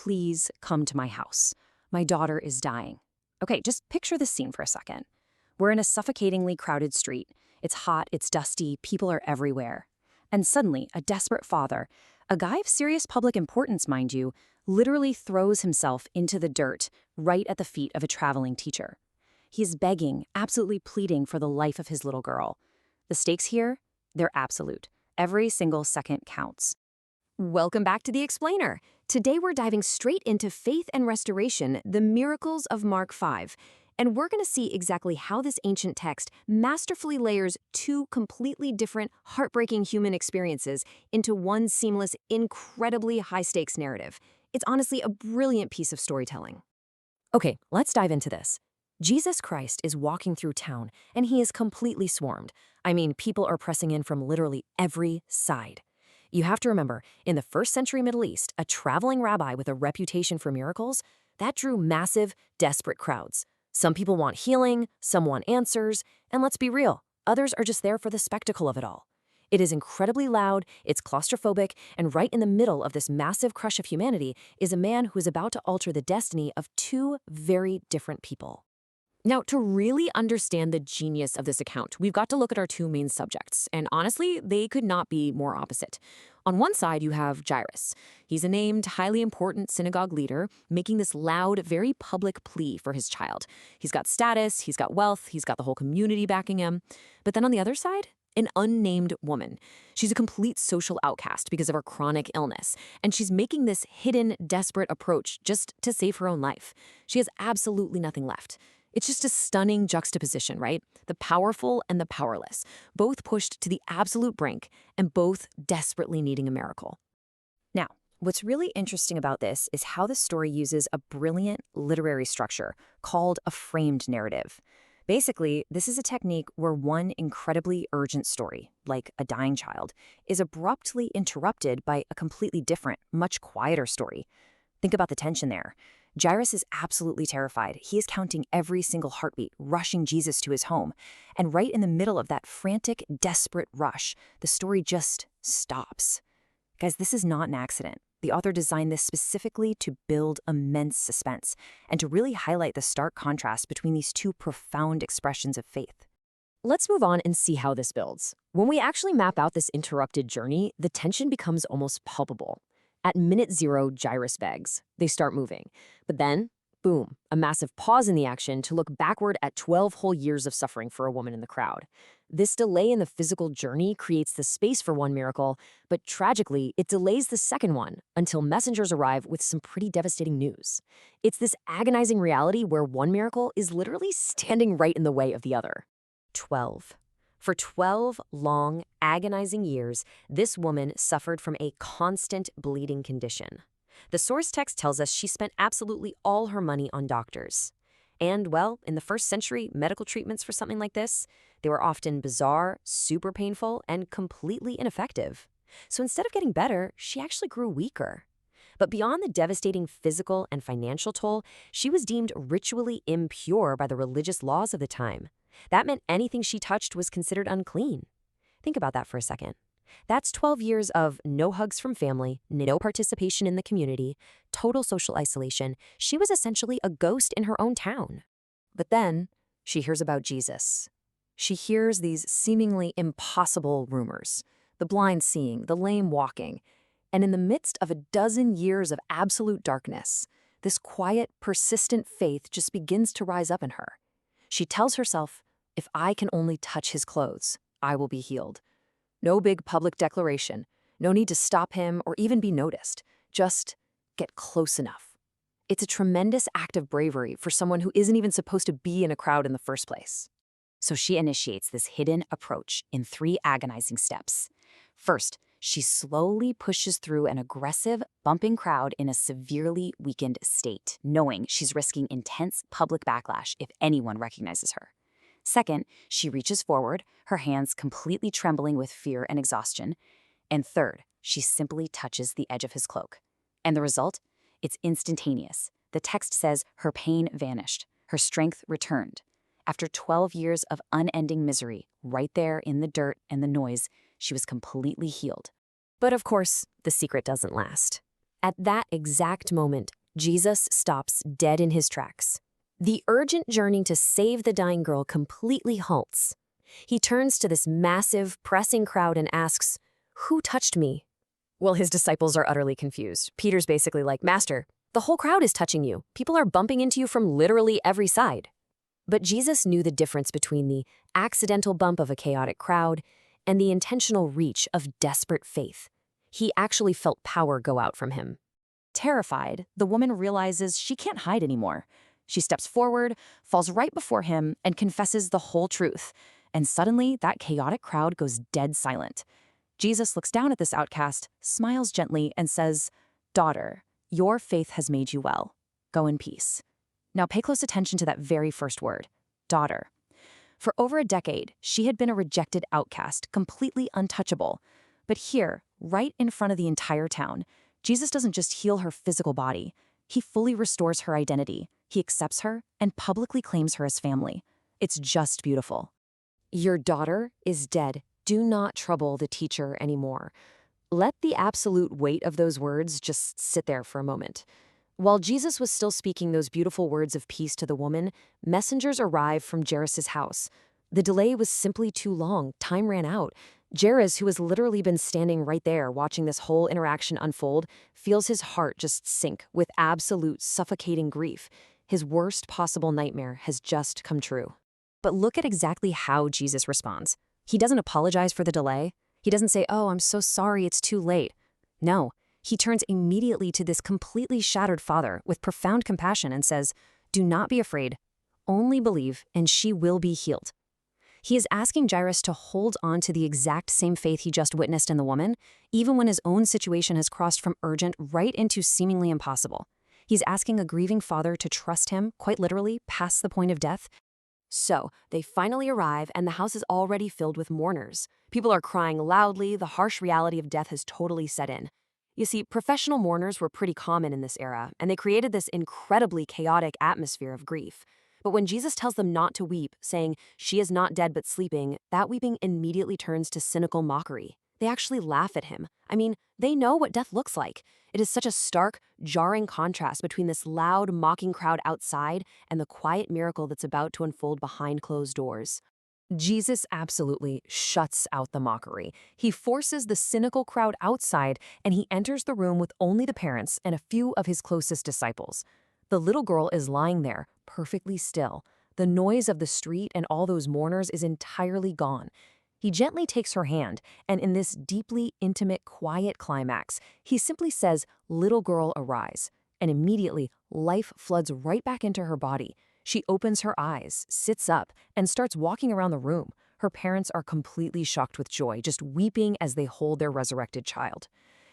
please come to my house. My daughter is dying. Okay, just picture this scene for a second. We're in a suffocatingly crowded street. It's hot, it's dusty, people are everywhere. And suddenly, a desperate father, a guy of serious public importance, mind you, literally throws himself into the dirt right at the feet of a traveling teacher. He's begging, absolutely pleading for the life of his little girl. The stakes here, they're absolute. Every single second counts. Welcome back to The Explainer. Today we're diving straight into Faith and Restoration, the miracles of Mark 5. And we're going to see exactly how this ancient text masterfully layers two completely different, heartbreaking human experiences into one seamless, incredibly high-stakes narrative. It's honestly a brilliant piece of storytelling. Okay, let's dive into this. Jesus Christ is walking through town, and he is completely swarmed. I mean, people are pressing in from literally every side. You have to remember, in the first century Middle East, a traveling rabbi with a reputation for miracles, that drew massive, desperate crowds. Some people want healing, some want answers, and let's be real, others are just there for the spectacle of it all. It is incredibly loud, it's claustrophobic, and right in the middle of this massive crush of humanity is a man who is about to alter the destiny of two very different people. Now, to really understand the genius of this account, we've got to look at our two main subjects, and honestly, they could not be more opposite. On one side, you have Jairus. He's a named, highly important synagogue leader, making this loud, very public plea for his child. He's got status, he's got wealth, he's got the whole community backing him. But then on the other side, an unnamed woman. She's a complete social outcast because of her chronic illness, and she's making this hidden, desperate approach just to save her own life. She has absolutely nothing left. It's just a stunning juxtaposition, right? The powerful and the powerless, both pushed to the absolute brink and both desperately needing a miracle. Now, what's really interesting about this is how the story uses a brilliant literary structure called a framed narrative. Basically, this is a technique where one incredibly urgent story, like a dying child, is abruptly interrupted by a completely different, much quieter story. Think about the tension there. Jairus is absolutely terrified. He is counting every single heartbeat, rushing Jesus to his home. And right in the middle of that frantic, desperate rush, the story just stops. Guys, this is not an accident. The author designed this specifically to build immense suspense and to really highlight the stark contrast between these two profound expressions of faith. Let's move on and see how this builds. When we actually map out this interrupted journey, the tension becomes almost palpable. At minute 0, Jairus begs. They start moving. But then, boom, a massive pause in the action to look backward at 12 whole years of suffering for a woman in the crowd. This delay in the physical journey creates the space for one miracle, but tragically, it delays the second one until messengers arrive with some pretty devastating news. It's this agonizing reality where one miracle is literally standing right in the way of the other. 12. For 12 long, agonizing years, this woman suffered from a constant bleeding condition. The source text tells us she spent absolutely all her money on doctors. And, well, in the first century, medical treatments for something like this, they were often bizarre, super painful, and completely ineffective. So instead of getting better, she actually grew weaker. But beyond the devastating physical and financial toll, she was deemed ritually impure by the religious laws of the time. That meant anything she touched was considered unclean. Think about that for a second. That's 12 years of no hugs from family, no participation in the community, total social isolation. She was essentially a ghost in her own town. But then, she hears about Jesus. She hears these seemingly impossible rumors, the blind seeing, the lame walking. And in the midst of a dozen years of absolute darkness, this quiet, persistent faith just begins to rise up in her. She tells herself, if I can only touch his clothes, I will be healed. No big public declaration, no need to stop him or even be noticed. Just get close enough. It's a tremendous act of bravery for someone who isn't even supposed to be in a crowd in the first place. So she initiates this hidden approach in 3 agonizing steps. First, she slowly pushes through an aggressive, bumping crowd in a severely weakened state, knowing she's risking intense public backlash if anyone recognizes her. Second, she reaches forward, her hands completely trembling with fear and exhaustion. And third, she simply touches the edge of his cloak. And the result? It's instantaneous. The text says her pain vanished, her strength returned. After 12 years of unending misery, right there in the dirt and the noise, she was completely healed. But of course, the secret doesn't last. At that exact moment, Jesus stops dead in his tracks. The urgent journey to save the dying girl completely halts. He turns to this massive, pressing crowd and asks, "Who touched me?" Well, his disciples are utterly confused. Peter's basically like, "Master, the whole crowd is touching you. People are bumping into you from literally every side." But Jesus knew the difference between the accidental bump of a chaotic crowd and the intentional reach of desperate faith. He actually felt power go out from him. Terrified, the woman realizes she can't hide anymore. She steps forward, falls right before him, and confesses the whole truth. And suddenly, that chaotic crowd goes dead silent. Jesus looks down at this outcast, smiles gently, and says, "Daughter, your faith has made you well. Go in peace." Now pay close attention to that very first word, daughter. For over a decade, she had been a rejected outcast, completely untouchable. But here, right in front of the entire town, Jesus doesn't just heal her physical body. He fully restores her identity. He accepts her and publicly claims her as family. It's just beautiful. Your daughter is dead. Do not trouble the teacher anymore. Let the absolute weight of those words just sit there for a moment. While Jesus was still speaking those beautiful words of peace to the woman, messengers arrived from Jairus' house. The delay was simply too long. Time ran out. Jairus, who has literally been standing right there watching this whole interaction unfold, feels his heart just sink with absolute suffocating grief. His worst possible nightmare has just come true. But look at exactly how Jesus responds. He doesn't apologize for the delay. He doesn't say, "Oh, I'm so sorry, it's too late." No, he turns immediately to this completely shattered father with profound compassion and says, "Do not be afraid. Only believe, and she will be healed." He is asking Jairus to hold on to the exact same faith he just witnessed in the woman, even when his own situation has crossed from urgent right into seemingly impossible. He's asking a grieving father to trust him, quite literally, past the point of death. So, they finally arrive, and the house is already filled with mourners. People are crying loudly. The harsh reality of death has totally set in. You see, professional mourners were pretty common in this era, and they created this incredibly chaotic atmosphere of grief. But when Jesus tells them not to weep, saying, "She is not dead but sleeping," that weeping immediately turns to cynical mockery. They actually laugh at him. I mean, they know what death looks like. It is such a stark, jarring contrast between this loud, mocking crowd outside and the quiet miracle that's about to unfold behind closed doors. Jesus absolutely shuts out the mockery. He forces the cynical crowd outside, and he enters the room with only the parents and a few of his closest disciples. The little girl is lying there, perfectly still. The noise of the street and all those mourners is entirely gone. He gently takes her hand, and in this deeply intimate, quiet climax, he simply says, "Little girl, arise." And immediately, life floods right back into her body. She opens her eyes, sits up, and starts walking around the room. Her parents are completely shocked with joy, just weeping as they hold their resurrected child.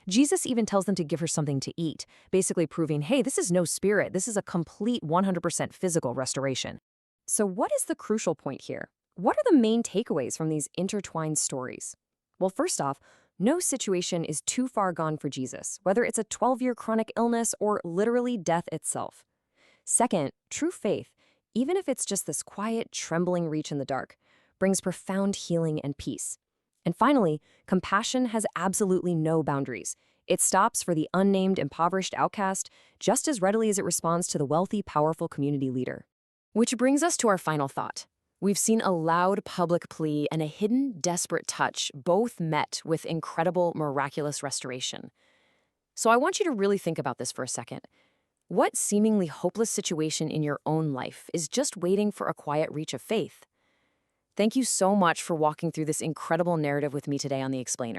Jesus even tells them to give her something to eat, basically proving, hey, this is no spirit, this is a complete 100% physical restoration. So what is the crucial point here? What are the main takeaways from these intertwined stories? Well, first off, no situation is too far gone for Jesus, whether it's a 12-year chronic illness or literally death itself. Second, true faith, even if it's just this quiet, trembling reach in the dark, brings profound healing and peace. And finally, compassion has absolutely no boundaries. It stops for the unnamed, impoverished outcast just as readily as it responds to the wealthy, powerful community leader. Which brings us to our final thought. We've seen a loud public plea and a hidden, desperate touch, both met with incredible, miraculous restoration. So I want you to really think about this for a second. What seemingly hopeless situation in your own life is just waiting for a quiet reach of faith? Thank you so much for walking through this incredible narrative with me today on The Explainer.